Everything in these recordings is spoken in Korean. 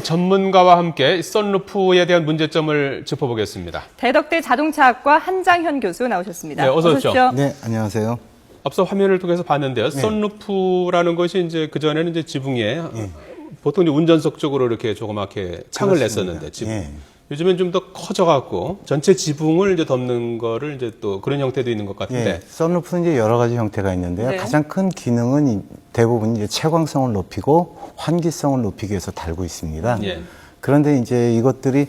전문가와 함께 썬루프에 대한 문제점을 짚어보겠습니다. 대덕대 자동차학과 한장현 교수 나오셨습니다. 네, 어서 오십시오. 네, 안녕하세요. 앞서 화면을 통해서 봤는데요. 썬루프라는 것이 이제 그전에는 이제 지붕에 보통 이제 운전석 쪽으로 이렇게 조그맣게 창을 냈었는데 지붕. 요즘엔 좀 더 커져갖고 전체 지붕을 이제 덮는 거를 이제 또 그런 형태도 있는 것 같은데. 썬루프는 이제 여러 가지 형태가 있는데요. 네. 가장 큰 기능은 대부분 이제 채광성을 높이고 환기성을 높이기 위해서 달고 있습니다. 그런데 이제 이것들이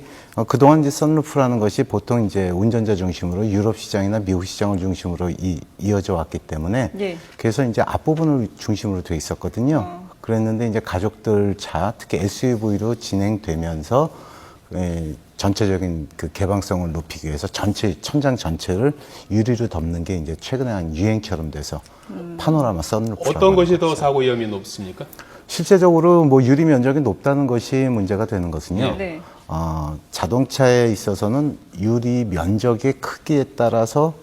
그동안 이제 썬루프라는 것이 보통 이제 운전자 중심으로 유럽 시장이나 미국 시장을 중심으로 이어져 왔기 때문에 그래서 이제 앞부분을 중심으로 돼 있었거든요. 그랬는데 이제 가족들 차, 특히 SUV로 진행되면서 전체적인 그 개방성을 높이기 위해서 전체 천장 전체를 유리로 덮는 게 이제 최근에 한 유행처럼 돼서 파노라마 썬루프. 어떤 것이 더 사고 위험이 높습니까? 실제적으로 뭐 유리 면적이 높다는 것이 문제가 되는 것은요. 자동차에 있어서는 유리 면적의 크기에 따라서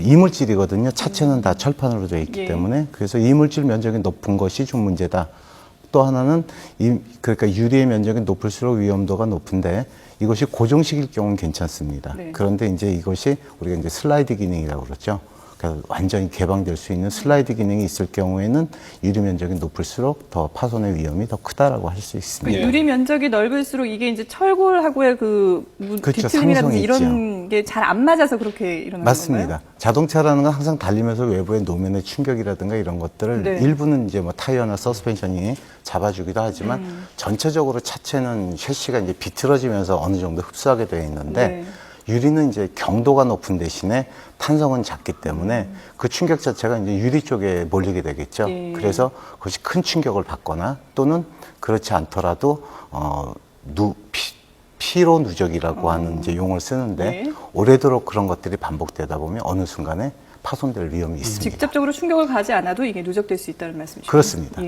이물질이거든요. 차체는 다 철판으로 되어 있기 때문에 그래서 이물질 면적이 높은 것이 좀 문제다. 또 하나는 그러니까 유리의 면적이 높을수록 위험도가 높은데 이것이 고정식일 경우는 괜찮습니다. 그런데 이제 이것이 우리가 이제 슬라이드 기능이라고 그러죠. 그러니까 완전히 개방될 수 있는 슬라이드 기능이 있을 경우에는 유리 면적이 높을수록 더 파손의 위험이 더 크다라고 할 수 있습니다. 유리 면적이 넓을수록 이게 이제 철골하고의 그렇죠. 뒤틀림이라든지 이런 게 잘 안 맞아서 그렇게 일어나는 맞습니다. 건가요? 자동차라는 건 항상 달리면서 외부의 노면의 충격이라든가 이런 것들을 일부는 이제 뭐 타이어나 서스펜션이 잡아주기도 하지만 전체적으로 차체는 셰시가 이제 비틀어지면서 어느 정도 흡수하게 되어 있는데 유리는 이제 경도가 높은 대신에 탄성은 작기 때문에 그 충격 자체가 이제 유리 쪽에 몰리게 되겠죠. 그래서 그것이 큰 충격을 받거나 또는 그렇지 않더라도 피로 누적이라고 하는 이제 용어를 쓰는데 오래도록 그런 것들이 반복되다 보면 어느 순간에 파손될 위험이 있습니다. 직접적으로 충격을 가지 않아도 이게 누적될 수 있다는 말씀이시죠? 그렇습니다.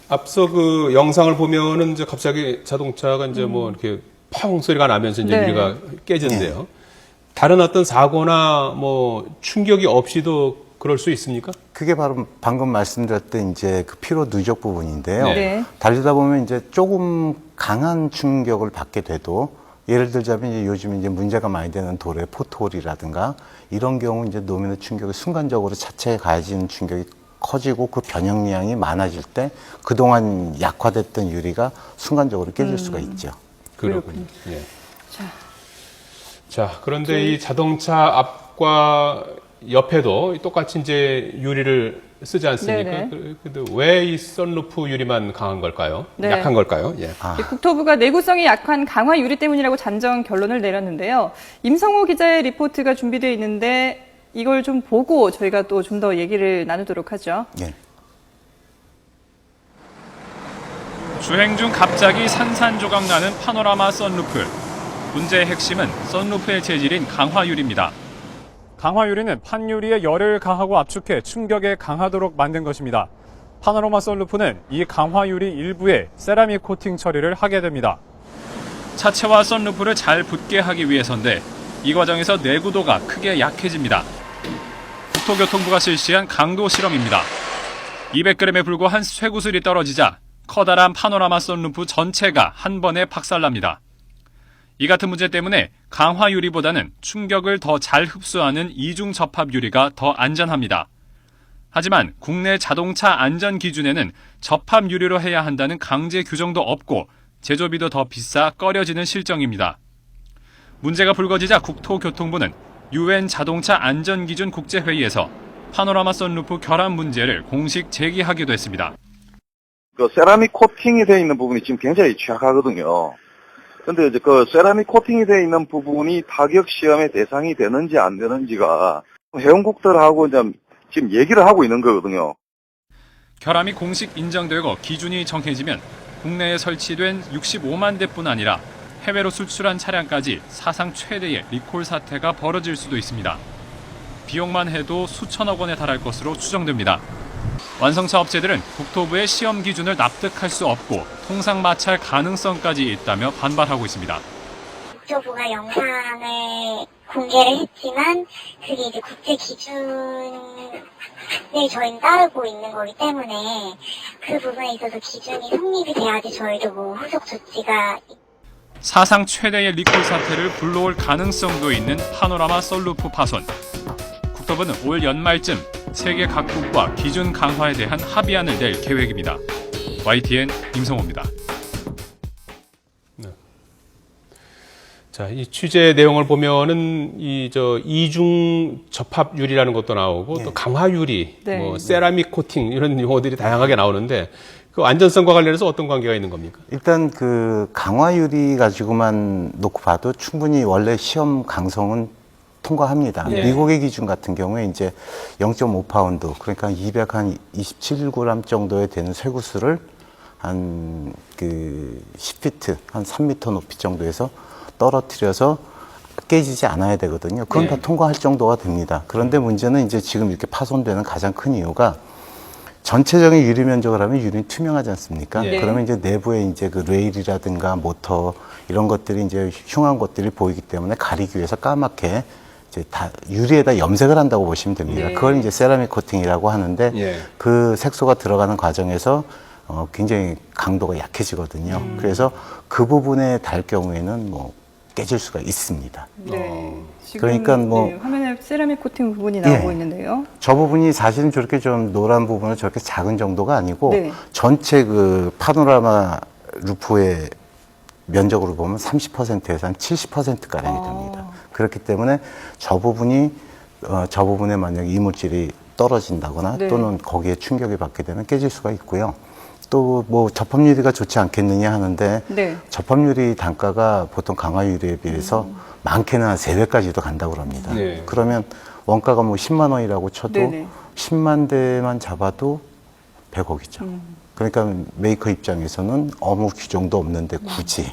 앞서 그 영상을 보면은 이제 갑자기 자동차가 이제 뭐 이렇게 펑 소리가 나면서 이제 유리가 깨진대요. 다른 어떤 사고나 뭐 충격이 없이도 그럴 수 있습니까? 그게 바로 방금 말씀드렸던 이제 그 피로 누적 부분인데요. 달리다 보면 이제 조금 강한 충격을 받게 돼도 예를 들자면 이제 요즘 이제 문제가 많이 되는 도로의 포트홀이라든가 이런 경우 이제 노면의 충격이 순간적으로 차체에 가해지는 충격이 커지고 그 변형량이 많아질 때 그동안 약화됐던 유리가 순간적으로 깨질 수가 있죠. 그렇군요. 자, 그런데 이 자동차 앞과 옆에도 똑같이 이제 유리를 쓰지 않습니까? 근데 왜 이 썬루프 유리만 강한 걸까요? 약한 걸까요? 국토부가 내구성이 약한 강화 유리 때문이라고 잠정 결론을 내렸는데요. 임성호 기자의 리포트가 준비되어 있는데 이걸 좀 보고 저희가 또 좀 더 얘기를 나누도록 하죠. 주행 중 갑자기 산산조각 나는 파노라마 썬루프. 문제의 핵심은 썬루프의 재질인 강화유리입니다. 강화유리는 판유리에 열을 가하고 압축해 충격에 강하도록 만든 것입니다. 파노라마 썬루프는 이 강화유리 일부에 세라믹 코팅 처리를 하게 됩니다. 차체와 썬루프를 잘 붙게 하기 위해서인데 이 과정에서 내구도가 크게 약해집니다. 국토교통부가 실시한 강도 실험입니다. 200g에 불과한 쇠구슬이 떨어지자 커다란 파노라마 썬루프 전체가 한 번에 박살납니다. 이 같은 문제 때문에 강화 유리보다는 충격을 더 잘 흡수하는 이중 접합 유리가 더 안전합니다. 하지만 국내 자동차 안전 기준에는 접합 유리로 해야 한다는 강제 규정도 없고 제조비도 더 비싸 꺼려지는 실정입니다. 문제가 불거지자 국토교통부는 UN 자동차 안전기준 국제회의에서 파노라마 썬루프 결함 문제를 공식 제기하기도 했습니다. 그 세라믹 코팅이 되어 있는 부분이 지금 굉장히 취약하거든요. 근데 이제 그 세라믹 코팅이 되어 있는 부분이 타격 시험의 대상이 되는지 안 되는지가 회원국들하고 이제 지금 얘기를 하고 있는 거거든요. 결함이 공식 인정되고 기준이 정해지면 국내에 설치된 65만 대뿐 아니라 해외로 수출한 차량까지 사상 최대의 리콜 사태가 벌어질 수도 있습니다. 비용만 해도 수천억 원에 달할 것으로 추정됩니다. 완성차 업체들은 국토부의 시험 기준을 납득할 수 없고 통상 마찰 가능성까지 있다며 반발하고 있습니다. 국토부가 영상을 공개를 했지만 그게 이제 국제 기준을 저희는 따르고 있는 거기 때문에 그 부분에 있어서 기준이 성립이 돼야지 저희도 뭐 후속 조치가 사상 최대의 리콜 사태를 불러올 가능성도 있는 파노라마 썬루프 파손. 국토부는 올 연말쯤 세계 각국과 기준 강화에 대한 합의안을 낼 계획입니다. YTN 임성호입니다. 자, 이 취재 내용을 보면은 이중 접합유리라는 것도 나오고 또 강화유리, 네. 뭐 세라믹 코팅 이런 용어들이 다양하게 나오는데 그 안전성과 관련해서 어떤 관계가 있는 겁니까? 일단 그 강화유리 가지고만 놓고 봐도 충분히 원래 시험 강성은 통과합니다. 네. 미국의 기준 같은 경우에 이제 0.5파운드, 그러니까 227g 정도에 되는 쇠구슬을 한 그 10피트, 한 3m 높이 정도에서 떨어뜨려서 깨지지 않아야 되거든요. 그건 네. 다 통과할 정도가 됩니다. 그런데 문제는 이제 지금 이렇게 파손되는 가장 큰 이유가 전체적인 유리 면적을 하면 유리는 투명하지 않습니까? 네. 그러면 이제 내부에 이제 그 레일이라든가 모터 이런 것들이 이제 흉한 것들이 보이기 때문에 가리기 위해서 까맣게 이제 다 유리에다 염색을 한다고 보시면 됩니다. 네. 그걸 이제 세라믹 코팅이라고 하는데 예. 그 색소가 들어가는 과정에서 굉장히 강도가 약해지거든요. 그래서 그 부분에 닿을 경우에는 뭐 깨질 수가 있습니다. 네. 지금 그러니까 뭐- 네, 화면에 세라믹 코팅 부분이 나오고 예. 있는데요. 저 부분이 사실은 저렇게 좀 노란 부분은 저렇게 작은 정도가 아니고 네. 전체 그 파노라마 루프의 면적으로 보면 30%에서 한 70%가량이 됩니다. 그렇기 때문에 저 부분이 저 부분에 만약 이물질이 떨어진다거나 네. 또는 거기에 충격이 받게 되면 깨질 수가 있고요. 또 뭐 접합유리가 좋지 않겠느냐 하는데 네. 접합유리 단가가 보통 강화유리에 비해서 많게는 한 3배까지도 간다고 합니다. 네. 그러면 원가가 뭐 10만 원이라고 쳐도 네네. 10만 대만 잡아도 100억이죠. 그러니까 메이커 입장에서는 아무 규정도 없는데 굳이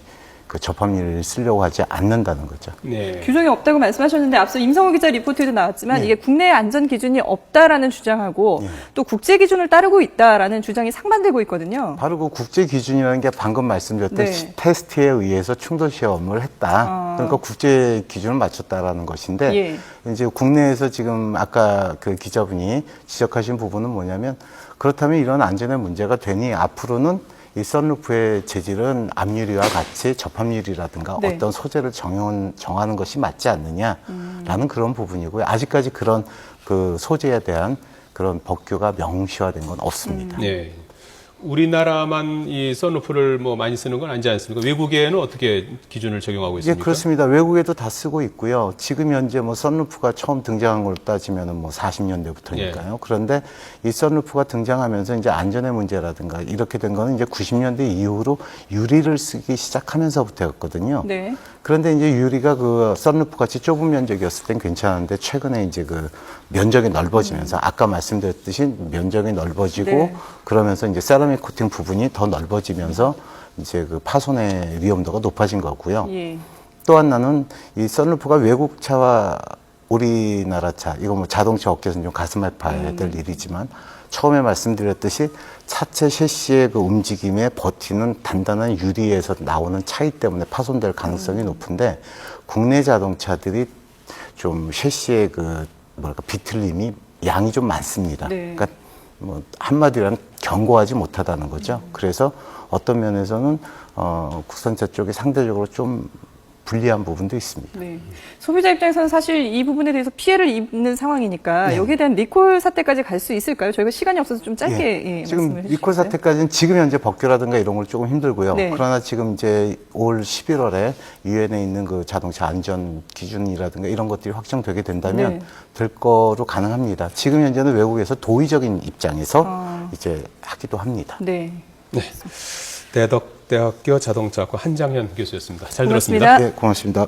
그 접합유리를 쓰려고 하지 않는다는 거죠. 네. 규정이 없다고 말씀하셨는데 앞서 임성호 기자 리포트에도 나왔지만 네. 이게 국내 안전 기준이 없다라는 주장하고 네. 또 국제 기준을 따르고 있다라는 주장이 상반되고 있거든요. 바로 그 국제 기준이라는 게 방금 말씀드렸던 네. 테스트에 의해서 충돌 시험을 했다. 그러니까 국제 기준을 맞췄다라는 것인데 예. 이제 국내에서 지금 아까 그 기자분이 지적하신 부분은 뭐냐면 그렇다면 이런 안전의 문제가 되니 앞으로는 이 썬루프의 재질은 앞유리와 같이 접합유리라든가 네. 어떤 소재를 정하는 것이 맞지 않느냐라는 그런 부분이고요. 아직까지 그런 그 소재에 대한 그런 법규가 명시화된 건 없습니다. 네. 우리나라만 이 썬루프를 뭐 많이 쓰는 건 아니지 않습니까? 외국에는 어떻게 기준을 적용하고 예, 있습니까? 그렇습니다. 외국에도 다 쓰고 있고요. 지금 현재 뭐 썬루프가 처음 등장한 걸로 따지면은 뭐 40년대부터니까요. 예. 그런데 이 썬루프가 등장하면서 이제 안전의 문제라든가 이렇게 된 거는 이제 90년대 이후로 유리를 쓰기 시작하면서부터였거든요. 네. 그런데 이제 유리가 그 썬루프 같이 좁은 면적이었을 땐 괜찮은데 최근에 이제 그 면적이 넓어지면서 아까 말씀드렸듯이 면적이 넓어지고 네. 그러면서 이제 세라믹 코팅 부분이 더 넓어지면서 이제 그 파손의 위험도가 높아진 거고요. 예. 또 하나는 이 썬루프가 외국 차와 우리나라 차, 이거 뭐 자동차 업계에서는 좀 가슴 아파야 될 일이지만 처음에 말씀드렸듯이 차체 셰시의 그 움직임에 버티는 단단한 유리에서 나오는 차이 때문에 파손될 가능성이 높은데 국내 자동차들이 좀 셰시의 그 뭐랄까 비틀림이 양이 좀 많습니다. 네. 그러니까 뭐 한마디로 하면 견고하지 못하다는 거죠. 그래서 어떤 면에서는 국산차 쪽이 상대적으로 좀 불리한 부분도 있습니다. 네. 소비자 입장에서는 사실 이 부분에 대해서 피해를 입는 상황이니까 네. 여기에 대한 리콜 사태까지 갈 수 있을까요? 저희가 시간이 없어서 좀 짧게 예. 지금 말씀을 리콜 해주시겠어요? 사태까지는 지금 현재 법규라든가 이런 걸 조금 힘들고요. 네. 그러나 지금 이제 올 11월에 유엔에 있는 그 자동차 안전 기준이라든가 이런 것들이 확정되게 된다면 네. 될 거로 가능합니다. 지금 현재는 외국에서 도의적인 입장에서 이제 하기도 합니다. 네. 대덕대학교 자동차학과 한장현 교수였습니다. 잘 고맙습니다. 들었습니다. 네, 고맙습니다.